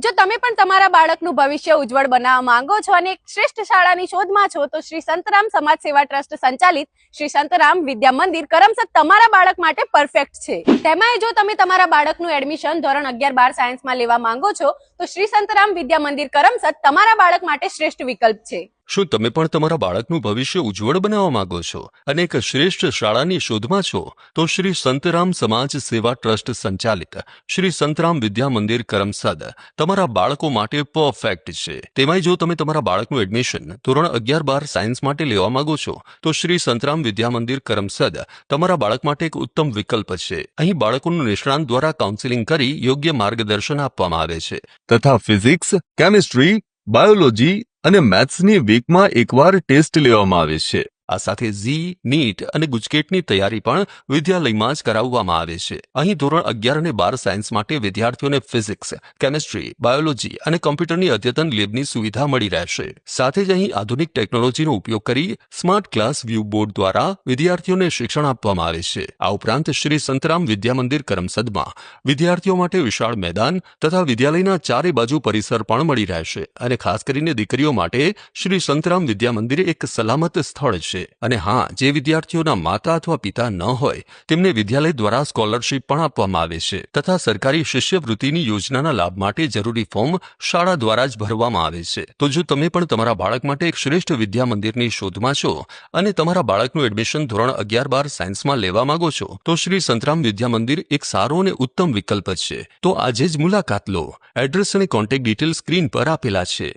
જો તમે પણ તમારા બાળકનું ભવિષ્ય ઉજ્જવળ બનાવવા માંગો છો અને એક શ્રેષ્ઠ શાળાની શોધમાં છો તો શ્રી સંતરામ સમાજ સેવા ટ્રસ્ટ સંચાલિત શ્રી સંતરામ વિદ્યા મંદિર કરમસદ તમારા બાળક માટે પરફેક્ટ છે। તેમાંય જો તમે તમારા બાળકનું એડમિશન ધોરણ 11-12 સાયન્સમાં લેવા માંગો છો તો શ્રી સંતરામ વિદ્યા મંદિર કરમસદ તમારા બાળક માટે શ્રેષ્ઠ વિકલ્પ છે। શું તમે પણ તમારા બાળકનું ભવિષ્ય ઉજ્જવળ બનાવવા માંગો છો અને એક શ્રેષ્ઠ શાળાની શોધમાં છો તો શ્રી સંતરામ સમાજ સેવા ટ્રસ્ટ સંચાલિત શ્રી સંતરામ વિદ્યા મંદિર કરમસદ તમારા બાળકો માટે પરફેક્ટ છે। તેમાંય જો તમે તમારા બાળકનું એડમિશન ધોરણ 11-12 સાયન્સ માટે લેવા માંગો છો તો શ્રી સંતરામ વિદ્યા મંદિર કરમસદ તમારા બાળક માટે એક ઉત્તમ વિકલ્પ છે। અહીં બાળકોનું નિષ્ણાંત દ્વારા કાઉન્સેલિંગ કરી યોગ્ય માર્ગદર્શન આપવામાં આવે છે તથા ફિઝિક્સ, કેમિસ્ટ્રી, બાયોલોજી અને મેથ્સની વીકમાં એકવાર ટેસ્ટ લેવામાં આવે છે। આ સાથે ઝી, નીટ અને ગુજકેટની તૈયારી પણ વિદ્યાલયમાં જ કરાવવામાં આવે છે। અહીં ધોરણ 11 અને 12 સાયન્સ માટે વિદ્યાર્થીઓને ફિઝિક્સ, કેમિસ્ટ્રી, બાયોલોજી અને કોમ્પ્યુટરની અદ્યતન લેબની સુવિધા મળી રહેશે। સાથે જ અહીં આધુનિક ટેકનોલોજીનો ઉપયોગ કરી સ્માર્ટ ક્લાસ વ્યૂ બોર્ડ દ્વારા વિદ્યાર્થીઓને શિક્ષણ આપવામાં આવે છે। આ ઉપરાંત શ્રી સંતરામ વિદ્યા મંદિર કરમસદમાં વિદ્યાર્થીઓ માટે વિશાળ મેદાન તથા વિદ્યાલયના ચારે બાજુ પરિસર પણ મળી રહેશે અને ખાસ કરીને દીકરીઓ માટે શ્રી સંતરામ વિદ્યા મંદિર એક સલામત સ્થળ છે। અને હા, જે વિદ્યાર્થીઓના માતા અથવા પિતા ન હોય તેમને વિદ્યાલય દ્વારા સ્કોલરશીપ પણ આપવામાં આવે છે તથા સરકારી શિષ્યવૃત્તિની યોજનાના લાભ માટે જરૂરી ફોર્મ શાળા દ્વારા જ ભરવામાં આવે છે। તો જો તમે પણ તમારા બાળક માટે એક શ્રેષ્ઠ વિદ્યા મંદિરની શોધમાં છો અને તમારા બાળકનું એડમિશન ધોરણ 11-12 સાયન્સમાં લેવા માંગો છો તો શ્રી સંતરામ વિદ્યા મંદિર એક સારો અને ઉત્તમ વિકલ્પ છે। તો આજે જ મુલાકાત લો। એડ્રેસ અને કોન્ટેક્ટ ડિટેલ સ્ક્રીન પર આપેલા છે।